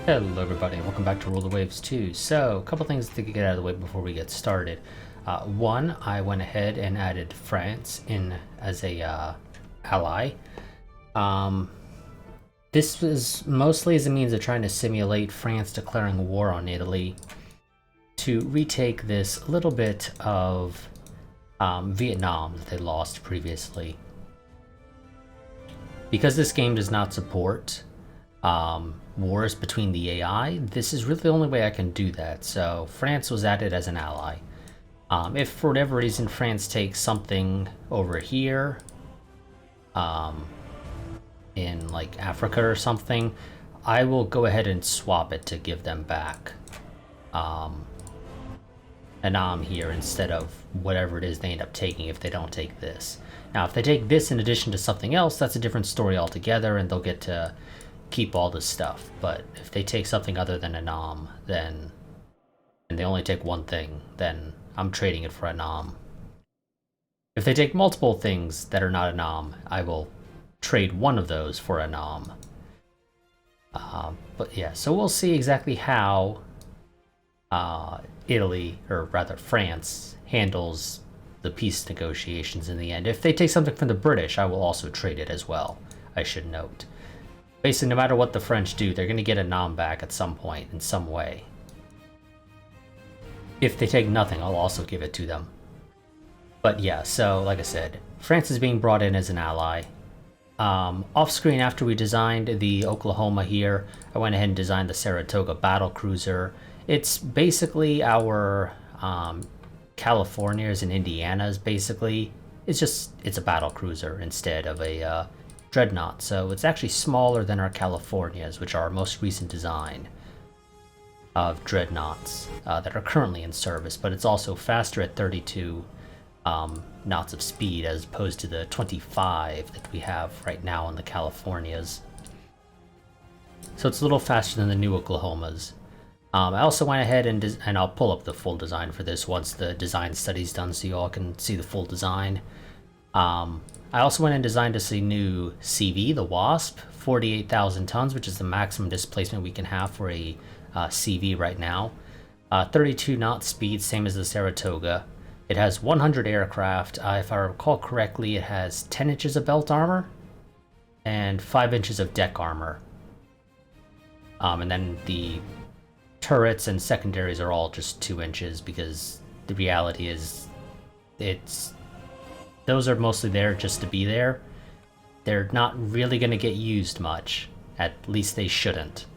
Hello everybody, and welcome back to Rule the Waves 2. So, a couple things to get out of the way before we get started. One, I went ahead and added France in as a ally. This was mostly as a means of trying to simulate France declaring war on Italy to retake this little bit of Vietnam that they lost previously. Because this game does not support wars between the AI, this is really the only way I can do that. So France was added as an ally. If for whatever reason France takes something over here, in like Africa or something, I will go ahead and swap it to give them back Annam here instead of whatever it is they end up taking if they don't take this. Now, if they take this in addition to something else, that's a different story altogether, and they'll get to keep all this stuff. But if they take something other than Annam, then, and they only take one thing, then I'm trading it for Annam. If they take multiple things that are not Annam, I will trade one of those for Annam. But yeah, so we'll see exactly how Italy, or rather France, handles the peace negotiations in the end. If they take something from the British, I will also trade it as well, I should note. Basically, no matter what the French do, they're going to get Annam back at some point, in some way. If they take nothing, I'll also give it to them. But yeah, so, like I said, France is being brought in as an ally. Off-screen, after we designed the Oklahoma here, I went ahead and designed the Saratoga battlecruiser. It's basically our Californias and Indianas, basically. It's a battlecruiser instead of a dreadnought, so it's actually smaller than our Californias, which are our most recent design of dreadnoughts that are currently in service, but it's also faster at 32 knots of speed as opposed to the 25 that we have right now on the Californias. So it's a little faster than the new Oklahomas. I also went ahead and I'll pull up the full design for this once the design study's done so you all can see the full design. I also went and designed us a new CV, the Wasp, 48,000 tons, which is the maximum displacement we can have for a CV right now. 32 knot speed, same as the Saratoga. It has 100 aircraft. If I recall correctly, it has 10 inches of belt armor and 5 inches of deck armor. And then the turrets and secondaries are all just 2 inches because the reality is those are mostly there just to be there. They're not really going to get used much. At least they shouldn't.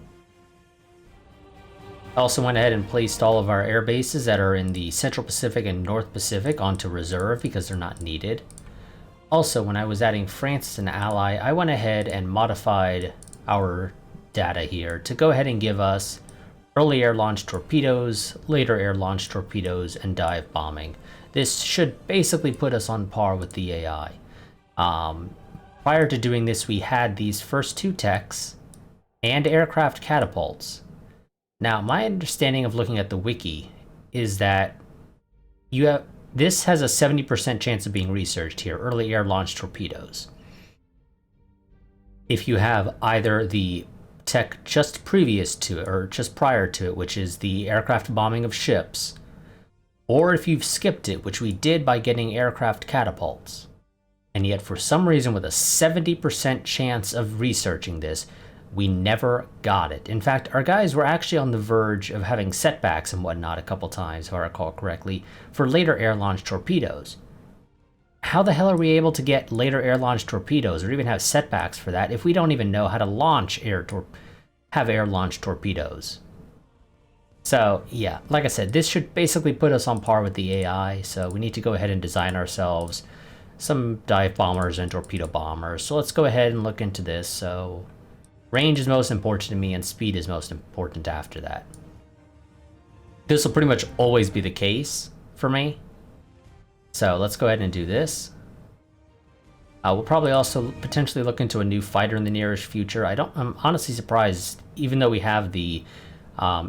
I also went ahead and placed all of our air bases that are in the Central Pacific and North Pacific onto reserve because they're not needed. Also, when I was adding France as an ally, I went ahead and modified our data here to go ahead and give us early air-launched torpedoes, later air-launched torpedoes, and dive bombing. This should basically put us on par with the AI. Prior to doing this, we had these first two techs and aircraft catapults. Now, my understanding of looking at the wiki is that this has a 70% chance of being researched here, early air-launched torpedoes. If you have either the tech just previous to it, or just prior to it, which is the aircraft bombing of ships, or if you've skipped it, which we did by getting aircraft catapults, and yet for some reason with a 70% chance of researching this, we never got it. In fact, our guys were actually on the verge of having setbacks and whatnot a couple times, if I recall correctly, for later air-launched torpedoes. How the hell are we able to get later air-launched torpedoes, or even have setbacks for that, if we don't even know how to launch have air-launched torpedoes? So yeah, like I said, this should basically put us on par with the AI, so we need to go ahead and design ourselves some dive bombers and torpedo bombers. So let's go ahead and look into this. So range is most important to me and speed is most important after that. This will pretty much always be the case for me. So let's go ahead and do this. We'll probably also potentially look into a new fighter in the nearest future. I'm honestly surprised, even though we have the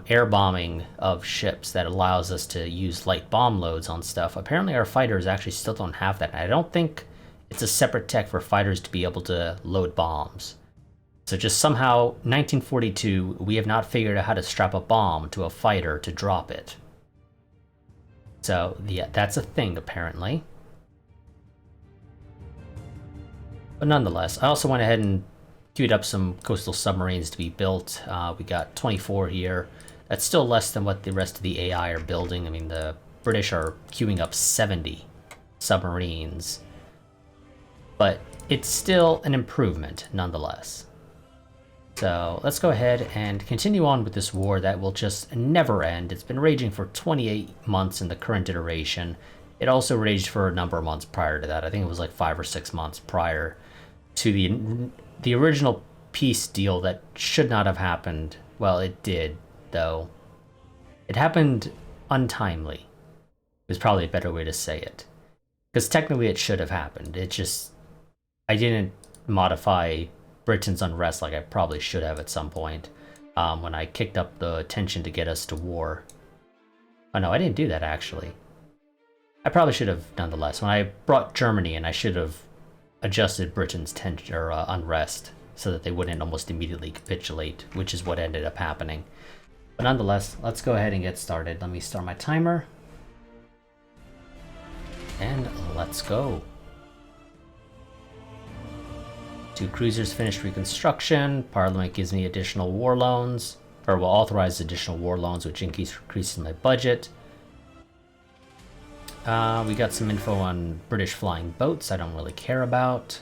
air bombing of ships that allows us to use light bomb loads on stuff. Apparently our fighters actually still don't have that. I don't think it's a separate tech for fighters to be able to load bombs. So just somehow, 1942, we have not figured out how to strap a bomb to a fighter to drop it. So, yeah, that's a thing, apparently. But nonetheless, I also went ahead and queued up some coastal submarines to be built. We got 24 here. That's still less than what the rest of the AI are building. I mean, the British are queuing up 70 submarines. But it's still an improvement, nonetheless. So let's go ahead and continue on with this war that will just never end. It's been raging for 28 months in the current iteration. It also raged for a number of months prior to that. I think it was like 5 or 6 months prior to the original peace deal that should not have happened. Well, it did, though. It happened untimely, is probably a better way to say it. Because technically it should have happened. It just... I didn't modify Britain's unrest like I probably should have at some point when I kicked up the tension to get us to war. Oh no, I didn't do that actually. I probably should have nonetheless. When I brought Germany in, I should have adjusted Britain's tension or unrest so that they wouldn't almost immediately capitulate, which is what ended up happening. But nonetheless, let's go ahead and get started. Let me start my timer. And let's go. 2 cruisers finished reconstruction. Parliament gives me additional war loans, or will authorize additional war loans, which increases my budget. We got some info on British flying boats I don't really care about.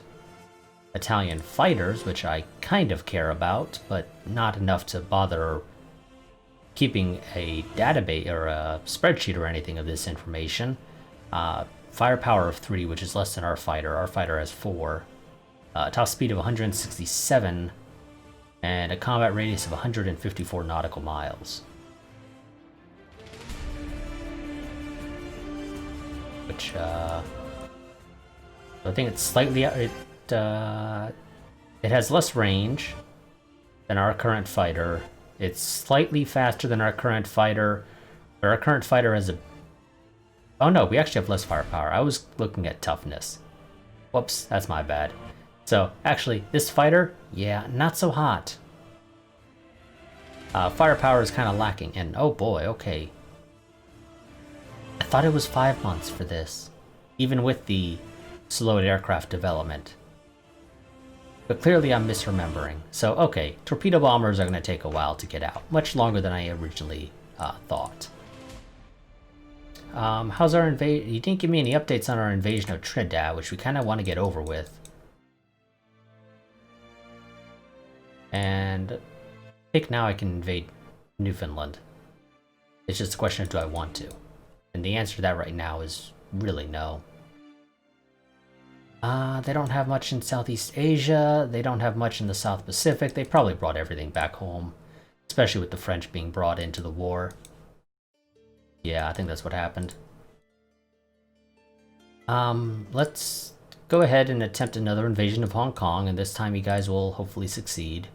Italian fighters, which I kind of care about, but not enough to bother keeping a database or a spreadsheet or anything of this information. Firepower of 3, which is less than our fighter. Our fighter has 4. Top speed of 167, and a combat radius of 154 nautical miles. Which, I think it's slightly... It has less range than our current fighter. It's slightly faster than our current fighter, but our current fighter has a... Oh no, we actually have less firepower. I was looking at toughness. Whoops, that's my bad. So, actually, this fighter, yeah, not so hot. Firepower is kind of lacking, and oh boy, okay. I thought it was 5 months for this, even with the slowed aircraft development. But clearly I'm misremembering. So, okay, torpedo bombers are going to take a while to get out, much longer than I originally thought. How's our invasion? You didn't give me any updates on our invasion of Trinidad, which we kind of want to get over with. And I think now I can invade Newfoundland. It's just a question of do I want to? And the answer to that right now is really no. They don't have much in Southeast Asia. They don't have much in the South Pacific. They probably brought everything back home, especially with the French being brought into the war. Yeah, I think that's what happened. Let's go ahead and attempt another invasion of Hong Kong, and this time you guys will hopefully succeed.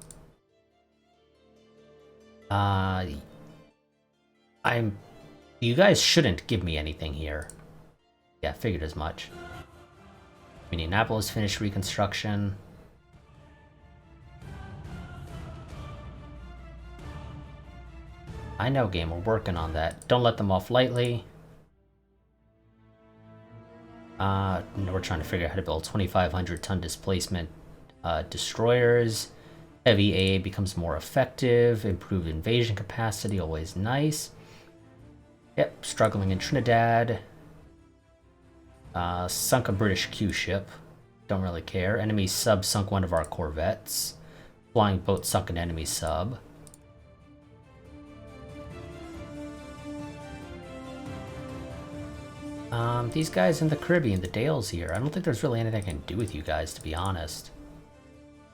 You guys shouldn't give me anything here. Yeah, figured as much. Minneapolis finished reconstruction. I know, game, we're working on that. Don't let them off lightly. We're trying to figure out how to build 2,500 ton displacement destroyers. Heavy AA becomes more effective. Improved invasion capacity, always nice. Yep, struggling in Trinidad. Sunk a British Q ship. Don't really care. Enemy sub sunk one of our corvettes. Flying boat sunk an enemy sub. These guys in the Caribbean, the Dales here, I don't think there's really anything I can do with you guys, to be honest.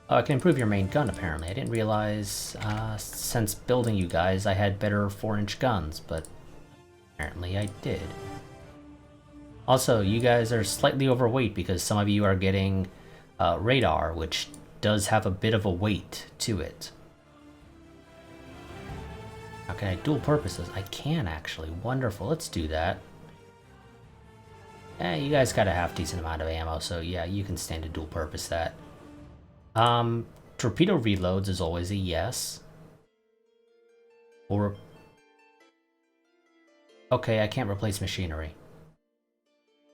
Oh, I can improve your main gun, apparently. I didn't realize, since building you guys, I had better 4-inch guns, but apparently I did. Also, you guys are slightly overweight because some of you are getting radar, which does have a bit of a weight to it. How can I dual purposes? I can, actually. Wonderful. Let's do that. You guys got a half-decent amount of ammo, so yeah, you can stand to dual purpose that. torpedo reloads is always a yes. Or... okay, I can't replace machinery.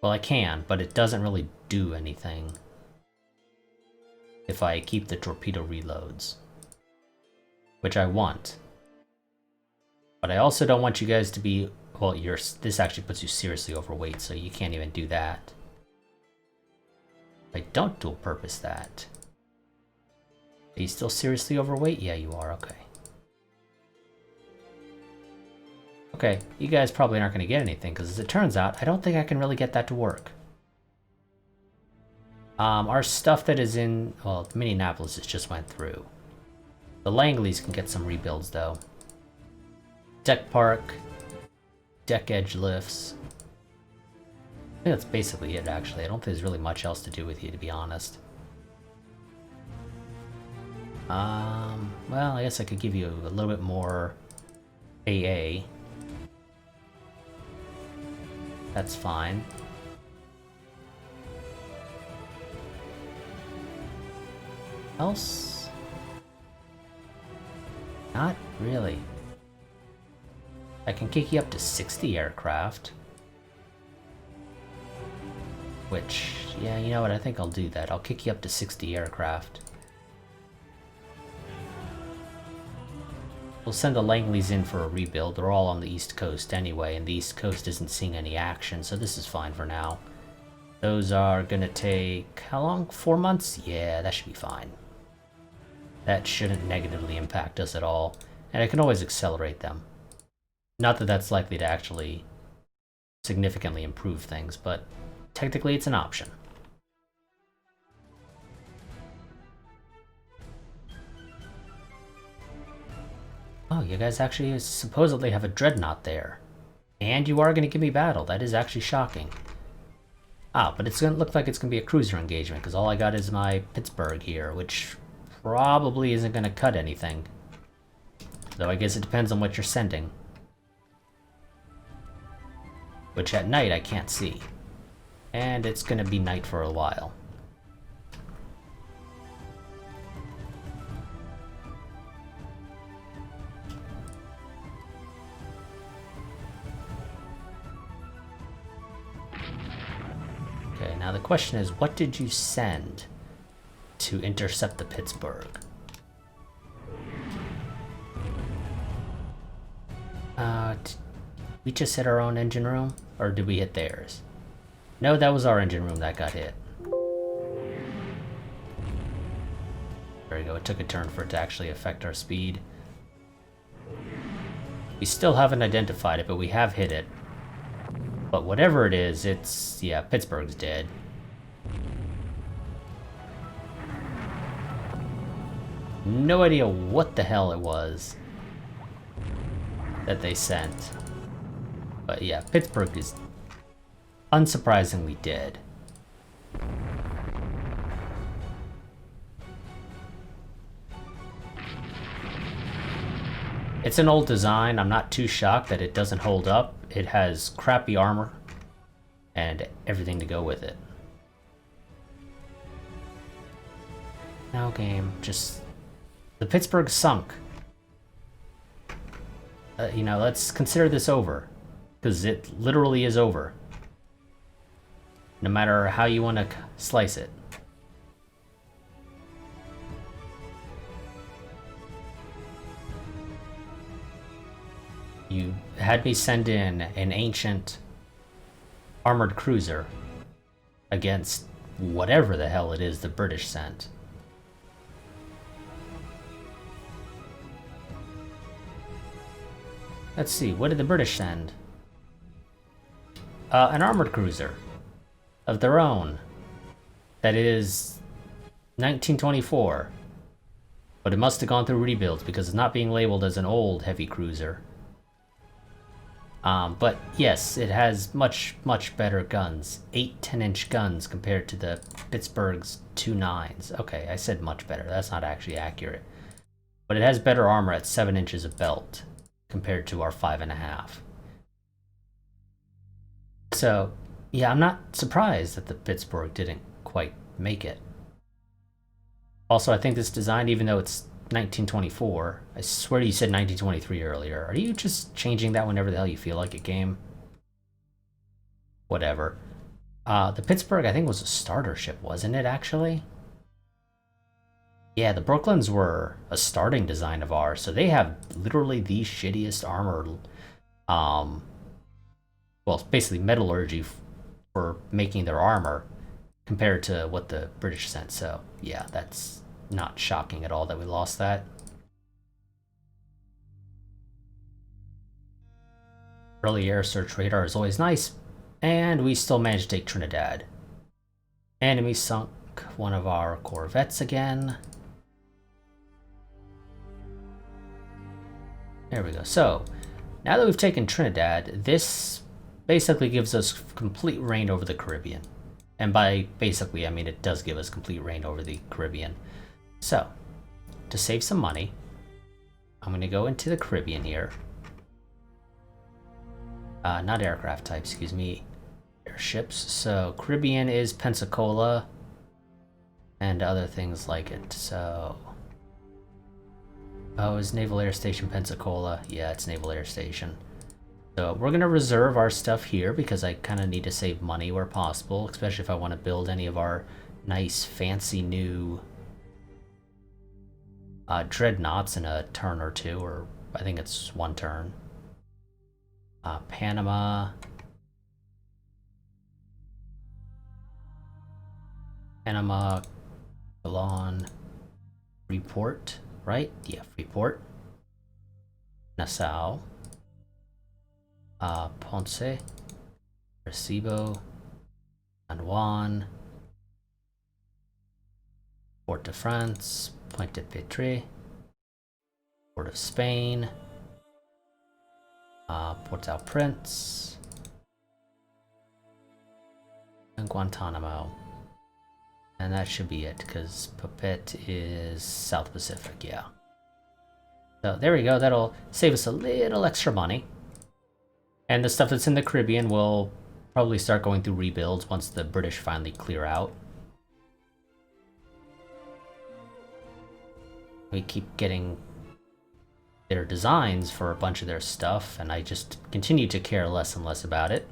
Well, I can, but it doesn't really do anything if I keep the torpedo reloads, which I want. But I also don't want you guys to be... well, this actually puts you seriously overweight, so you can't even do that. I don't dual purpose that. Are you still seriously overweight? Yeah, you are. Okay. Okay, you guys probably aren't going to get anything, because as it turns out, I don't think I can really get that to work. Our stuff that is in... well, Minneapolis just went through. The Langleys can get some rebuilds, though. Deck park. Deck edge lifts. I think that's basically it, actually. I don't think there's really much else to do with you, to be honest. Well, I guess I could give you a little bit more AA. That's fine. Else? Not really. I can kick you up to 60 aircraft. Which, yeah, you know what, I think I'll do that. I'll kick you up to 60 aircraft. We'll send the Langleys in for a rebuild. They're all on the East Coast anyway, and the East Coast isn't seeing any action, so this is fine for now. Those are gonna take... how long? 4 months? Yeah, that should be fine. That shouldn't negatively impact us at all, and I can always accelerate them. Not that that's likely to actually significantly improve things, but technically it's an option. Oh, you guys actually supposedly have a dreadnought there. And you are going to give me battle. That is actually shocking. Ah, but it's going to look like it's going to be a cruiser engagement, because all I got is my Pittsburgh here, which probably isn't going to cut anything. Though I guess it depends on what you're sending. Which at night I can't see. And it's going to be night for a while. Okay, now the question is, what did you send to intercept the Pittsburgh? We just hit our own engine room? Or did we hit theirs? No, that was our engine room that got hit. There we go, it took a turn for it to actually affect our speed. We still haven't identified it, but we have hit it. But whatever it is, it's... yeah, Pittsburgh's dead. No idea what the hell it was that they sent. But yeah, Pittsburgh is unsurprisingly dead. It's an old design. I'm not too shocked that it doesn't hold up. It has crappy armor and everything to go with it. Now game, just... the Pittsburgh sunk. You know, let's consider this over. Because it literally is over. No matter how you want to slice it. You had me send in an ancient armored cruiser against whatever the hell it is the British sent. Let's see, what did the British send? An armored cruiser of their own that is 1924, but it must have gone through rebuilds because it's not being labeled as an old heavy cruiser. But yes, it has much better guns. 8 10-inch guns compared to the Pittsburgh's 2 9s. Okay, I said much better. That's not actually accurate. But it has better armor at 7 inches of belt compared to our 5.5. So, yeah, I'm not surprised that the Pittsburgh didn't quite make it. Also, I think this design, even though it's 1924, I swear you said 1923 earlier. Are you just changing that whenever the hell you feel like it, game? Whatever. The Pittsburgh, I think, was a starter ship, wasn't it, actually? Yeah, the Brooklyns were a starting design of ours, so they have literally the shittiest armor. Well, it's basically metallurgy for making their armor compared to what the British sent, so yeah, that's not shocking at all that we lost that. Early air search radar is always nice, and we still managed to take Trinidad. Enemy sunk one of our corvettes again. There we go. So, now that we've taken Trinidad, this basically gives us complete reign over the Caribbean. And by basically, I mean it does give us complete reign over the Caribbean. So, to save some money, I'm going to go into the Caribbean here. Not aircraft type, excuse me. Airships. So, Caribbean is Pensacola and other things like it. So, oh, is Naval Air Station Pensacola? Yeah, it's Naval Air Station. So we're going to reserve our stuff here because I kind of need to save money where possible, especially if I want to build any of our nice, fancy new dreadnoughts in a turn or two, or I think it's one turn. Panama. Milan, Freeport, right? Yeah, Freeport. Nassau. Ponce, Arecibo, San Juan, Port de France, Pointe-à-Pitre, Port of Spain, Port-au-Prince, and Guantanamo. And that should be it, because Puppet is South Pacific, yeah. So there we go, that'll save us a little extra money. And the stuff that's in the Caribbean will probably start going through rebuilds once the British finally clear out. We keep getting their designs for a bunch of their stuff, and I just continue to care less and less about it.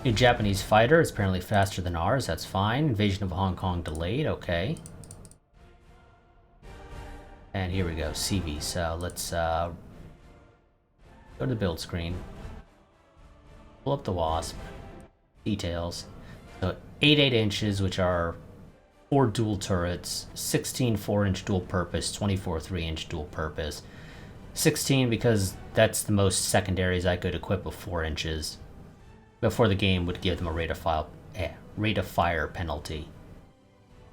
New Japanese fighter is apparently faster than ours, that's fine. Invasion of Hong Kong delayed, okay. And here we go, CV, so let's go to the build screen. Pull up the Wasp. Details. So 8 inches, which are 4 dual turrets, 16 4-inch dual purpose, 24 3-inch dual purpose. 16 because that's the most secondaries I could equip with 4 inches before the game would give them a rate of fire penalty.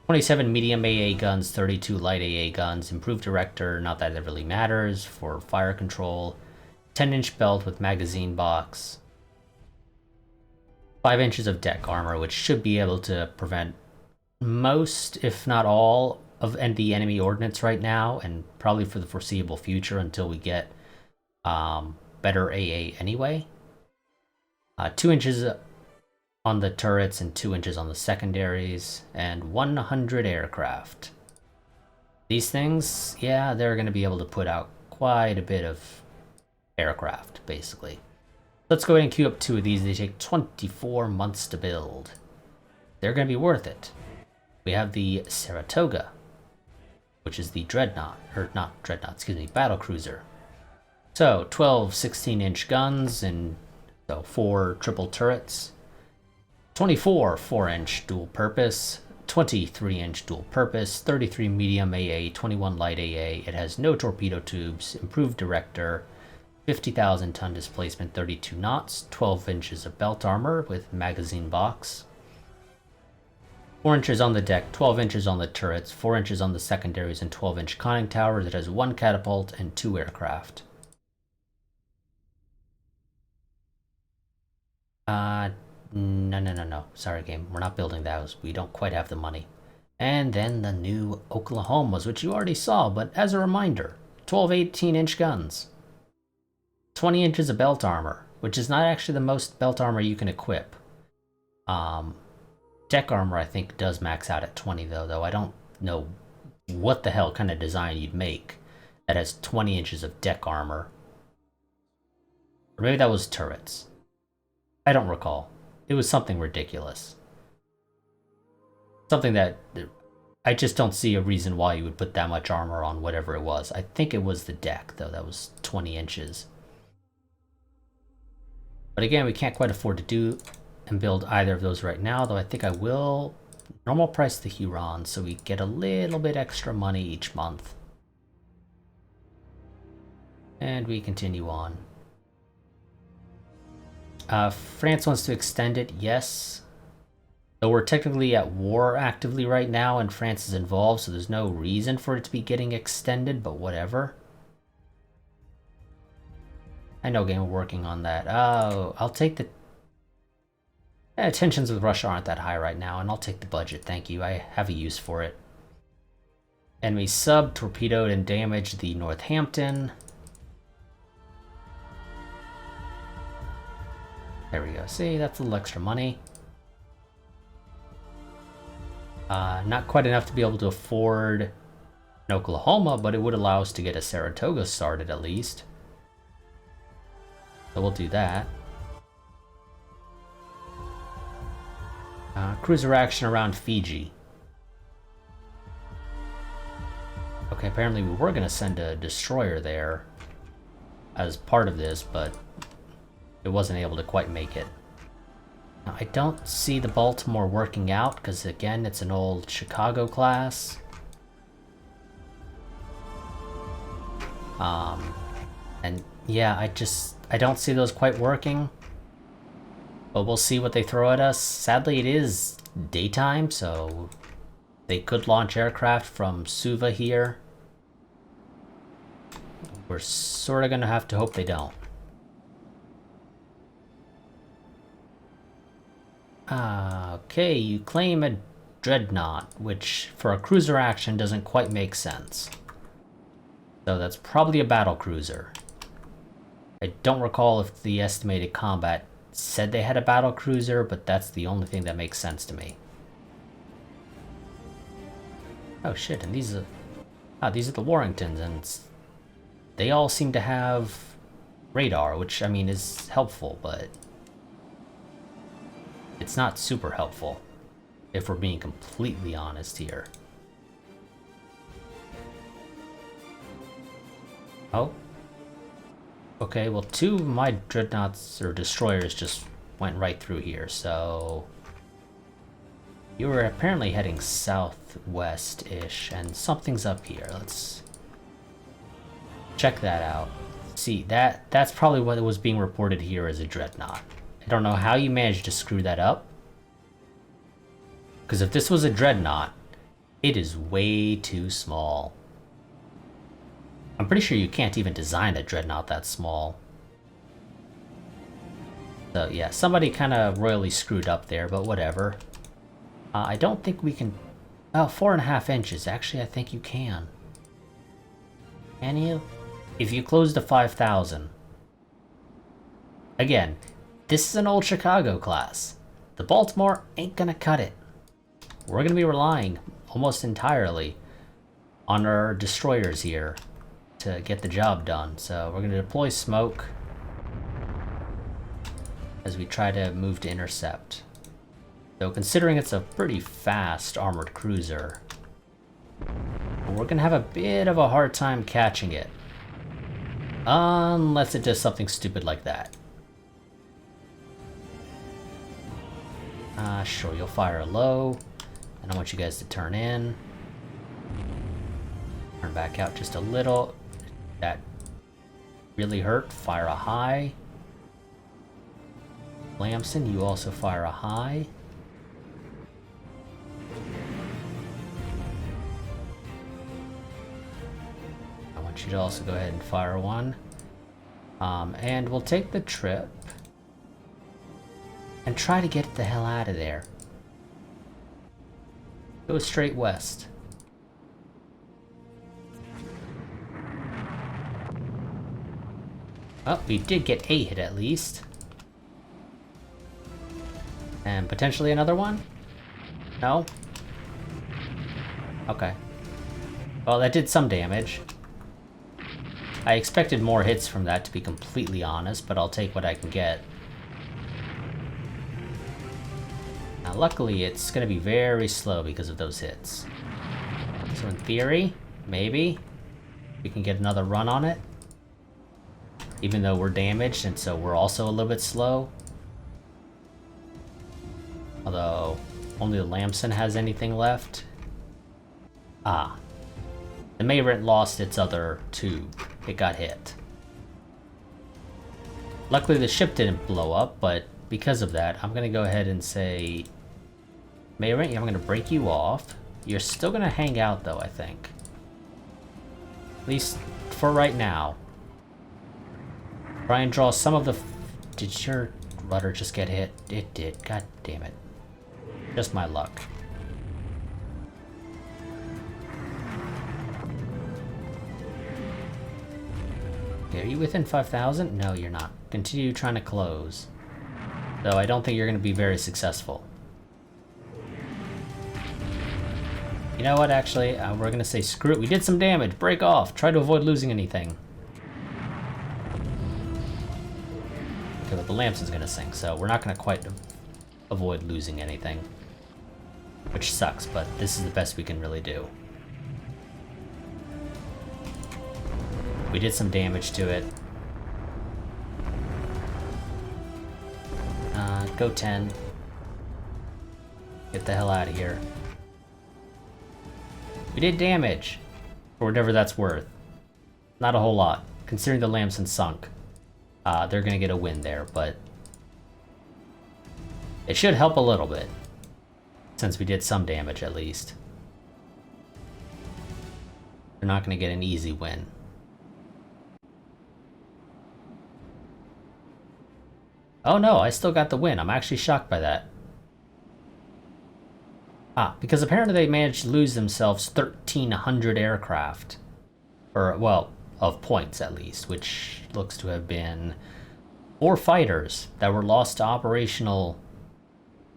27 medium AA guns, 32 light AA guns, improved director, not that it really matters, for fire control. 10-inch belt with magazine box. 5 inches of deck armor, which should be able to prevent most, if not all, of the enemy ordnance right now, and probably for the foreseeable future until we get better AA anyway. 2 inches on the turrets and 2 inches on the secondaries, and 100 aircraft. These things, yeah, they're going to be able to put out quite a bit of aircraft, basically. Let's go ahead and queue up 2 of these. They take 24 months to build. They're going to be worth it. We have the Saratoga, which is the dreadnought, or not dreadnought, excuse me, battle cruiser. So 12 16-inch guns and so 4 triple turrets, 24 4-inch dual purpose, 23-inch dual purpose, 33 medium AA, 21 light AA. It has no torpedo tubes, improved director, 50,000 ton displacement, 32 knots, 12 inches of belt armor with magazine box, 4 inches on the deck, 12 inches on the turrets, 4 inches on the secondaries, and 12-inch conning tower that has 1 catapult and 2 aircraft. No. Sorry, game. We're not building those. We don't quite have the money. And then the new Oklahomas, which you already saw, but as a reminder, 12 18-inch guns. 20 inches of belt armor, which is not actually the most belt armor you can equip. Deck armor, I think, does max out at 20, though I don't know what the hell kind of design you'd make that has 20 inches of deck armor. Or maybe that was turrets. I don't recall. It was something ridiculous. Something that I just don't see a reason why you would put that much armor on whatever it was. I think it was the deck, though, that was 20 inches. But again, we can't quite afford to do and build either of those right now, though I think I will normal price the Huron so we get a little bit extra money each month. And we continue on. France wants to extend it, yes. Though we're technically at war actively right now and France is involved, so there's no reason for it to be getting extended, but whatever. I know, game, we're working on that. Oh, I'll take the... tensions with Russia aren't that high right now, and I'll take the budget, thank you. I have a use for it. Enemy sub torpedoed and damaged the Northampton. There we go. See, that's a little extra money. Not quite enough to be able to afford an Oklahoma, but it would allow us to get a Saratoga started at least. So we'll do that. Cruiser action around Fiji. Okay, apparently we were going to send a destroyer there as part of this, but it wasn't able to quite make it. Now, I don't see the Baltimore working out, because again, it's an old Chicago class. And yeah, I don't see those quite working. But we'll see what they throw at us. Sadly, it is daytime, so they could launch aircraft from Suva here. We're sort of going to have to hope they don't. Okay, you claim a dreadnought, which for a cruiser action doesn't quite make sense. So that's probably a battle cruiser. I don't recall if the estimated combat said they had a battle cruiser, but that's the only thing that makes sense to me. Oh shit, and these are the Warringtons, and they all seem to have radar, which I mean is helpful, but it's not super helpful, if we're being completely honest here. Oh. Okay, well, two of my dreadnoughts, or destroyers, just went right through here, so... You were apparently heading southwest-ish, and something's up here. Let's check that out. See, that's probably what was being reported here as a dreadnought. I don't know how you managed to screw that up. Because if this was a dreadnought, it is way too small. I'm pretty sure you can't even design a dreadnought that small. So yeah, somebody kind of royally screwed up there, but whatever. I don't think we can... Oh, 4.5 inches. Actually, I think you can. Can you? If you close to 5,000. Again, this is an old Chicago class. The Baltimore ain't gonna cut it. We're gonna be relying almost entirely on our destroyers here to get the job done. So we're going to deploy smoke as we try to move to intercept. So considering it's a pretty fast armored cruiser, we're going to have a bit of a hard time catching it. Unless it does something stupid like that. Sure, you'll fire low, and I want you guys to turn in. Turn back out just a little. That really hurt. Fire a high. Lamson, you also fire a high. I want you to also go ahead and fire one. And we'll take the trip and try to get the hell out of there. Go straight west. Oh, we did get a hit at least. And potentially another one? No? Okay. Well, that did some damage. I expected more hits from that, to be completely honest, but I'll take what I can get. Now, luckily, it's going to be very slow because of those hits. So in theory, maybe, we can get another run on it. Even though we're damaged, and so we're also a little bit slow. Although, only the Lamson has anything left. Ah. The Mayrant lost its other tube. It got hit. Luckily the ship didn't blow up, but because of that, I'm gonna go ahead and say... Mayrant, I'm gonna break you off. You're still gonna hang out though, I think. At least for right now. Try and draw some of the... Did your rudder just get hit? It did. God damn it. Just my luck. Okay, are you within 5,000? No, you're not. Continue trying to close. Though I don't think you're going to be very successful. You know what, actually? We're going to say screw it. We did some damage. Break off. Try to avoid losing anything. Okay, but the Lamson's going to sink, so we're not going to quite avoid losing anything. Which sucks, but this is the best we can really do. We did some damage to it. Go 10. Get the hell out of here. We did damage, for whatever that's worth. Not a whole lot, considering the Lamson sunk. They're gonna get a win there, but it should help a little bit, since we did some damage at least. They're not gonna get an easy win. Oh no, I still got the win. I'm actually shocked by that. Because apparently they managed to lose themselves 1,300 aircraft. Or, well, of points at least, which looks to have been 4 fighters that were lost to operational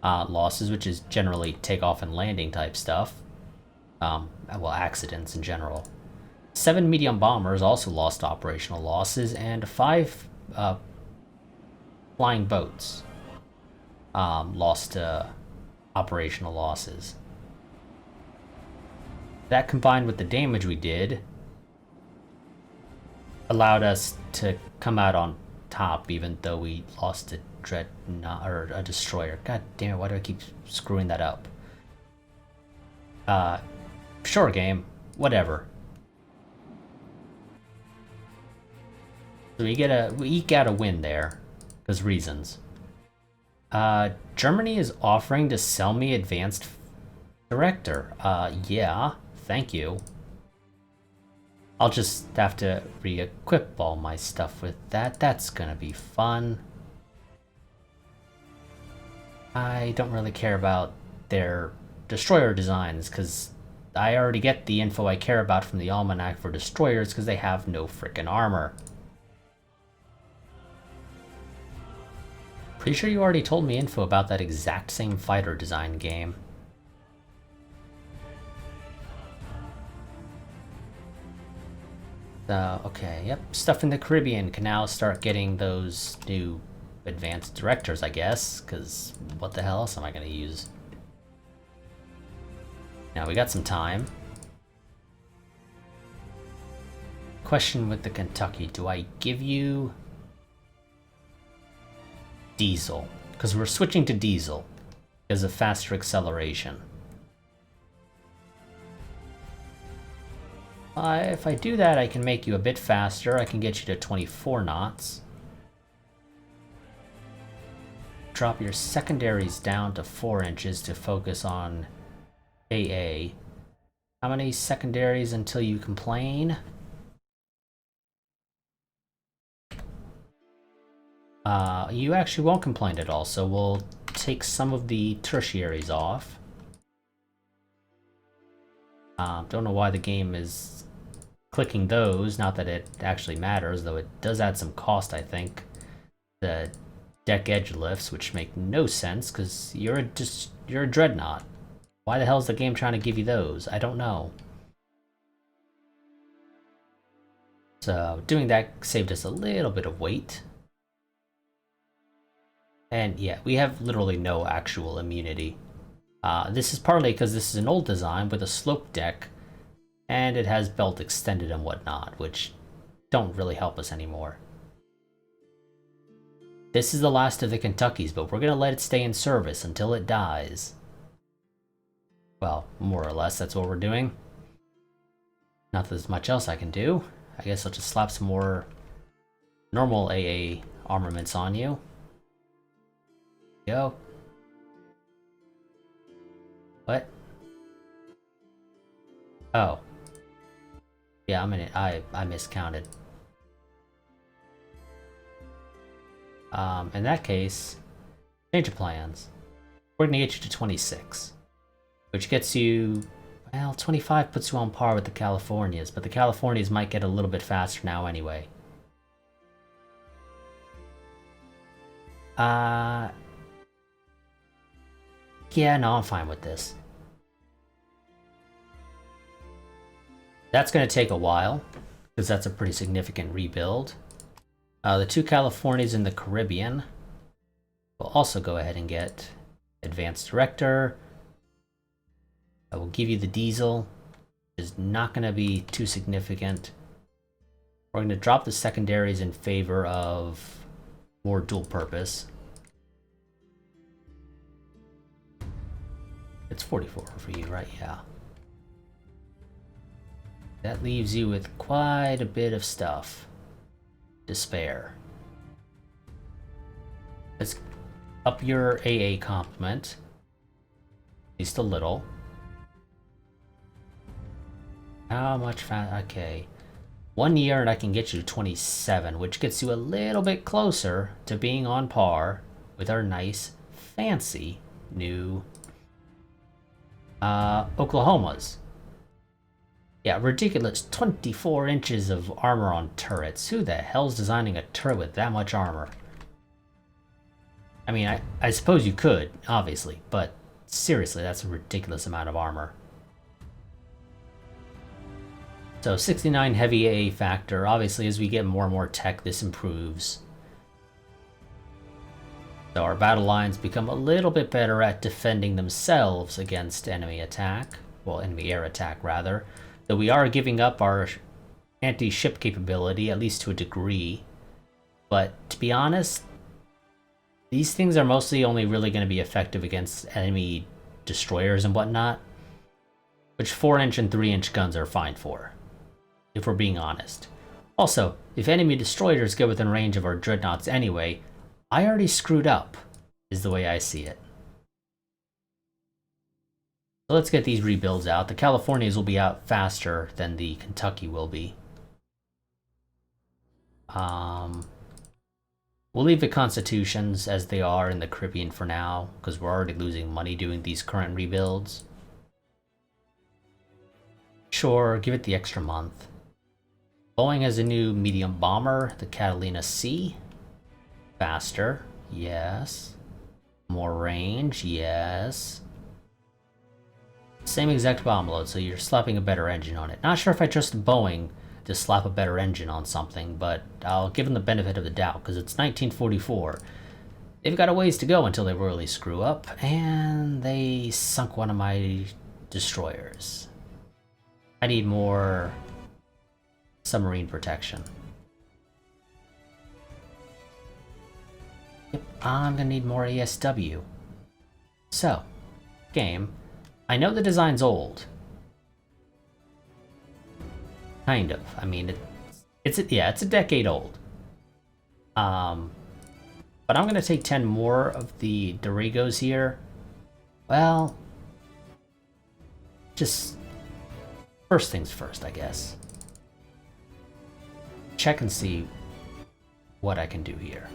losses, which is generally takeoff and landing type stuff. Well, accidents in general. 7 medium bombers also lost to operational losses, and 5 flying boats lost to operational losses. That combined with the damage we did allowed us to come out on top, even though we lost a dreadnought or a destroyer. God damn it, why do I keep screwing that up? Sure, game, whatever. So we eke out a win there, because reasons. Germany is offering to sell me advanced director. Yeah, thank you. I'll just have to re-equip all my stuff with that. That's gonna be fun. I don't really care about their destroyer designs, because I already get the info I care about from the Almanac for destroyers, because they have no frickin' armor. Pretty sure you already told me info about that exact same fighter design game. Okay, yep. Stuff in the Caribbean can now start getting those new advanced directors, I guess, because what the hell else am I going to use? Now, we got some time. Question with the Kentucky, do I give you diesel? Because we're switching to diesel because of faster acceleration. If I do that, I can make you a bit faster. I can get you to 24 knots. Drop your secondaries down to 4 inches to focus on AA. How many secondaries until you complain? You actually won't complain at all, so we'll take some of the tertiaries off. Don't know why the game is clicking those, not that it actually matters, though it does add some cost, I think. The deck edge lifts, which make no sense, because you're a dreadnought. Why the hell is the game trying to give you those? I don't know. So doing that saved us a little bit of weight. And yeah, we have literally no actual immunity. This is partly because this is an old design with a sloped deck, and it has belt extended and whatnot, which don't really help us anymore. This is the last of the Kentuckys, but we're going to let it stay in service until it dies. Well, more or less, that's what we're doing. Not that there's much else I can do. I guess I'll just slap some more normal AA armaments on you. Go. What? Oh. Yeah, I miscounted. In that case, change of plans. We're gonna get you to 26. Which gets you, well, 25 puts you on par with the Californias, but the Californias might get a little bit faster now anyway. Yeah, no, I'm fine with this. That's going to take a while, because that's a pretty significant rebuild. The two Californias in the Caribbean will also go ahead and get Advanced Director. I will give you the diesel, which is not going to be too significant. We're going to drop the secondaries in favor of more dual purpose. It's 44 for you, right? Yeah. That leaves you with quite a bit of stuff to spare. Let's up your AA complement. At least a little. How much okay. 1 year and I can get you to 27, which gets you a little bit closer to being on par with our nice, fancy new Oklahomas. Yeah, ridiculous 24 inches of armor on turrets. Who the hell's designing a turret with that much armor? I mean, I suppose you could, obviously, but seriously, that's a ridiculous amount of armor. So 69 heavy AA factor. Obviously, as we get more and more tech, this improves. So our battle lines become a little bit better at defending themselves against enemy attack. Well, enemy air attack, rather. Though we are giving up our anti-ship capability, at least to a degree. But to be honest, these things are mostly only really going to be effective against enemy destroyers and whatnot. Which 4-inch and 3-inch guns are fine for, if we're being honest. Also, if enemy destroyers get within range of our dreadnoughts anyway, I already screwed up, is the way I see it. So let's get these rebuilds out. The Californias will be out faster than the Kentucky will be. We'll leave the Constitutions as they are in the Caribbean for now, because we're already losing money doing these current rebuilds. Sure, give it the extra month. Boeing has a new medium bomber, the Catalina C. Faster, yes. More range, yes. Same exact bomb load, so you're slapping a better engine on it. Not sure if I trust Boeing to slap a better engine on something, but I'll give them the benefit of the doubt, because it's 1944. They've got a ways to go until they really screw up, and they sunk one of my destroyers. I need more submarine protection. Yep, I'm gonna need more ASW. So, game, I know the design's old. Kind of. I mean, it's a decade old. But I'm gonna take 10 more of the Dorigos here. Well, just first things first, I guess. Check and see what I can do here.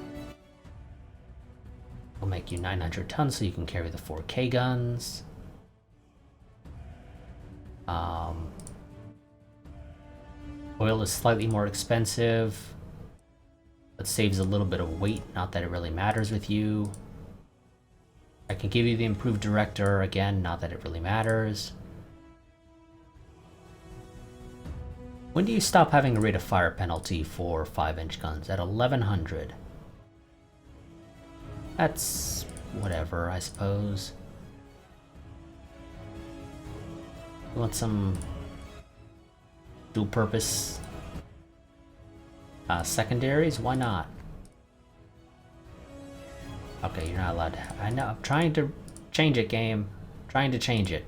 We'll make you 900 tons so you can carry the 4K guns. Oil is slightly more expensive, but saves a little bit of weight. Not that it really matters with you. I can give you the improved director again, not that it really matters. When do you stop having a rate of fire penalty for 5-inch guns? At 1100. That's whatever, I suppose. You want some dual purpose secondaries? Why not? Okay, you're not allowed to. I know, I'm trying to change it, game. Trying to change it.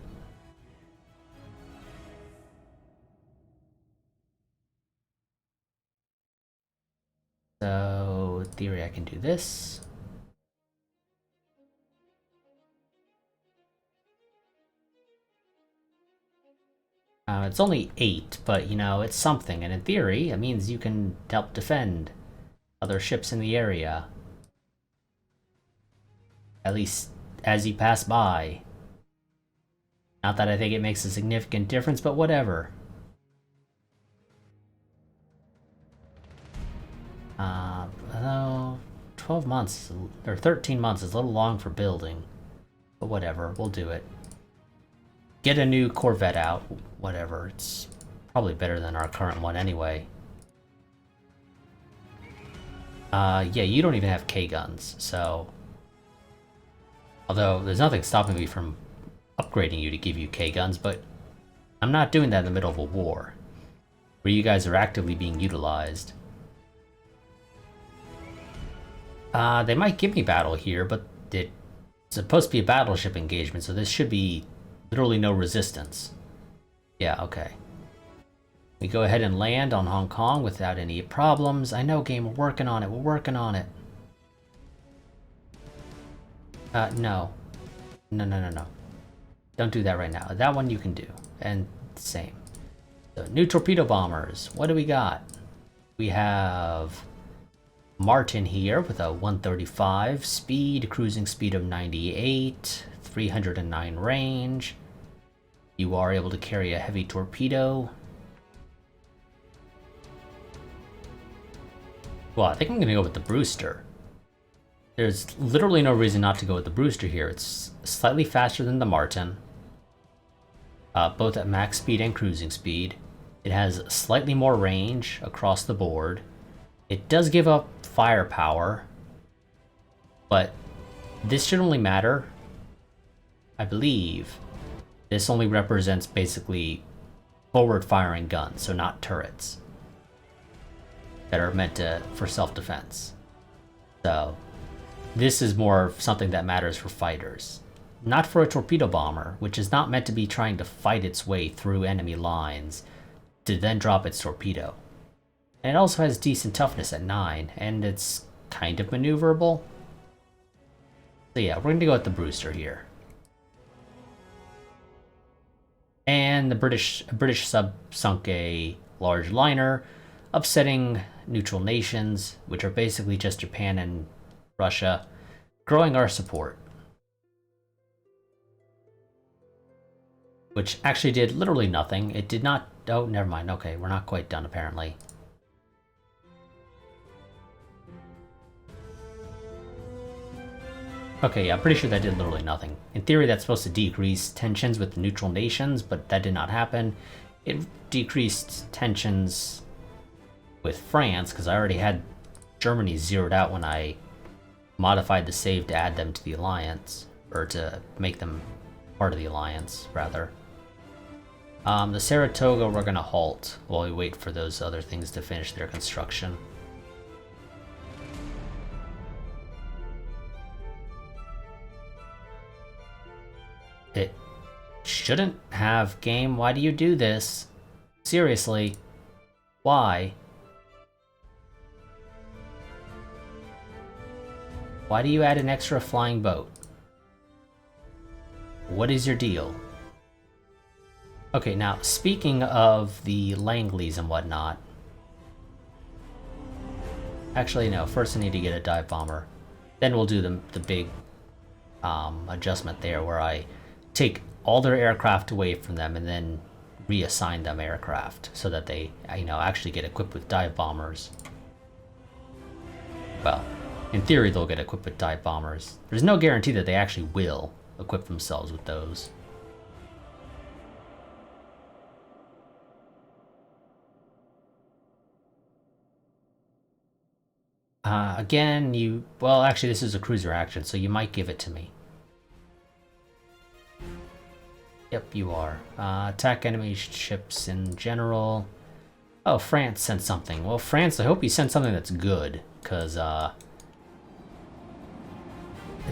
So, in theory, I can do this. It's only 8, but you know, it's something, and in theory, it means you can help defend other ships in the area. At least as you pass by. Not that I think it makes a significant difference, but whatever. Although 12 months, or 13 months is a little long for building. But whatever, we'll do it. Get a new Corvette out, whatever. It's probably better than our current one anyway. Yeah, you don't even have K-guns, so... Although, there's nothing stopping me from upgrading you to give you K-guns, but I'm not doing that in the middle of a war, where you guys are actively being utilized. They might give me battle here, but it's supposed to be a battleship engagement, so this should be literally no resistance. Yeah, okay. We go ahead and land on Hong Kong without any problems. I know, game, we're working on it, we're working on it. No. No. Don't do that right now. That one you can do. And same. So, new torpedo bombers. What do we got? We have Martin here with a 135 speed, cruising speed of 98, 309 range. You are able to carry a heavy torpedo. Well, I think I'm going to go with the Brewster. There's literally no reason not to go with the Brewster here. It's slightly faster than the Martin, both at max speed and cruising speed. It has slightly more range across the board. It does give up firepower, but this should only matter, I believe. This only represents basically forward-firing guns, so not turrets that are meant for self-defense. So this is more something that matters for fighters, not for a torpedo bomber, which is not meant to be trying to fight its way through enemy lines to then drop its torpedo. And it also has decent toughness at 9, and it's kind of maneuverable. So yeah, we're going to go with the Brewster here. And the British sub sunk a large liner, upsetting neutral nations, which are basically just Japan and Russia, growing our support. Which actually did literally nothing. It did not... Oh, never mind. Okay, we're not quite done, apparently. Okay, yeah, I'm pretty sure that did literally nothing. In theory, that's supposed to decrease tensions with neutral nations, but that did not happen. It decreased tensions with France, because I already had Germany zeroed out when I modified the save to add them to the alliance, or to make them part of the alliance, rather. The Saratoga we're going to halt while we wait for those other things to finish their construction. It shouldn't have, game. Why do you do this? Seriously. Why? Why do you add an extra flying boat? What is your deal? Okay, now, speaking of the Langleys and whatnot... Actually, no. First I need to get a dive bomber. Then we'll do the big adjustment there, where I take all their aircraft away from them and then reassign them aircraft so that they, you know, actually get equipped with dive bombers. Well, In theory, they'll get equipped with dive bombers. There's no guarantee that they actually will equip themselves with those. Again, well, actually, this is a cruiser action, so you might give it to me. Yep, you are. Attack enemy ships in general. Oh, France sent something. Well, France, I hope you sent something that's good, because,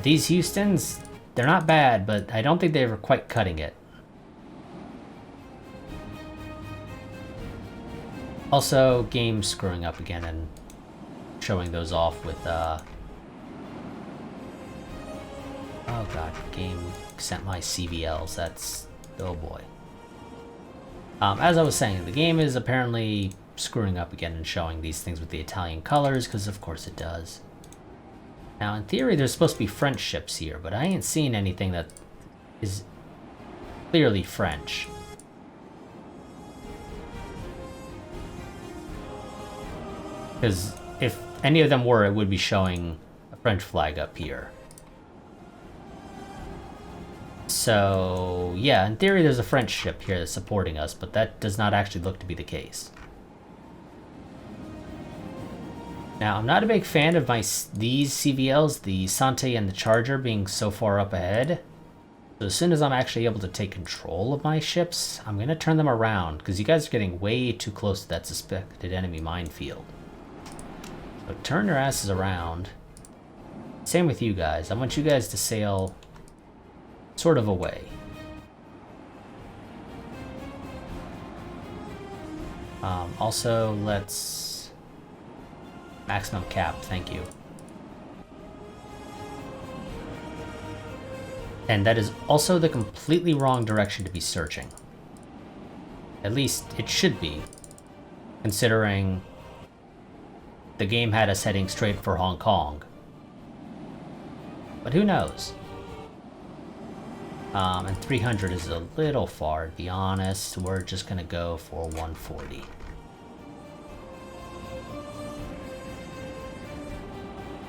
these Houstons, they're not bad, but I don't think they were quite cutting it. Also, game screwing up again and showing those off with, oh god, game sent my CVLs, that's, oh boy. As I was saying, the game is apparently screwing up again and showing these things with the Italian colors, because of course it does. Now, in theory, there's supposed to be French ships here, but I ain't seen anything that is clearly French. Because if any of them were, it would be showing a French flag up here. So, yeah, in theory there's a French ship here that's supporting us, but that does not actually look to be the case. Now, I'm not a big fan of these CVLs, the Sante and the Charger, being so far up ahead. So as soon as I'm actually able to take control of my ships, I'm going to turn them around, because you guys are getting way too close to that suspected enemy minefield. So turn your asses around. Same with you guys. I want you guys to sail sort of away. Also, let's... maximum cap, thank you. And that is also the completely wrong direction to be searching. At least it should be, considering the game had us heading straight for Hong Kong. But who knows? And 300 is a little far, to be honest. We're just gonna go for 140. In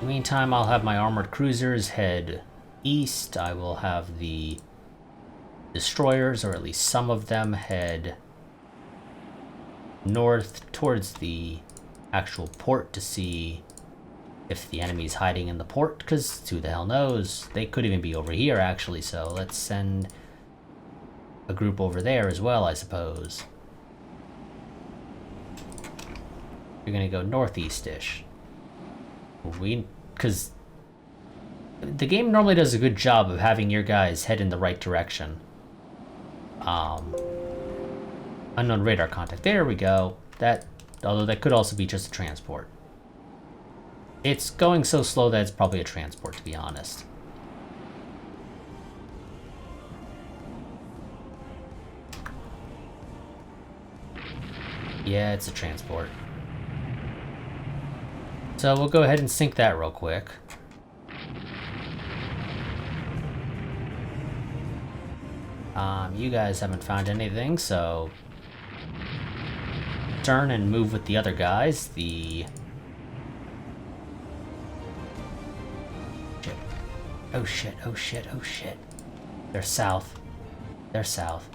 the meantime, I'll have my armored cruisers head east. I will have the destroyers, or at least some of them, head north towards the actual port to see if the enemy's hiding in the port, because who the hell knows? They could even be over here, actually, so let's send a group over there as well, I suppose. You're gonna go northeast-ish. Because the game normally does a good job of having your guys head in the right direction. Unknown radar contact, there we go. Although that could also be just a transport. It's going so slow that it's probably a transport, to be honest. Yeah, it's a transport. So we'll go ahead and sink that real quick. You guys haven't found anything, so turn and move with the other guys. Oh shit, oh shit, oh shit. They're south. They're south.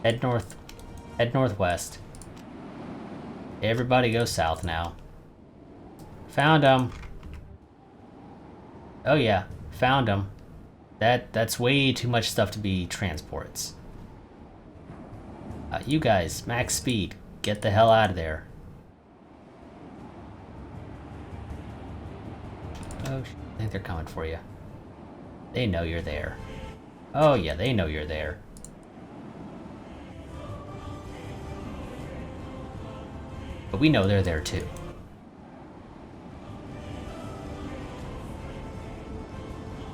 Head north. Head northwest. Everybody go south now. Found them. Oh yeah, found them. That's way too much stuff to be transports. You guys, max speed. Get the hell out of there. Oh, I think they're coming for you. They know you're there. Oh yeah, they know you're there. But we know they're there too.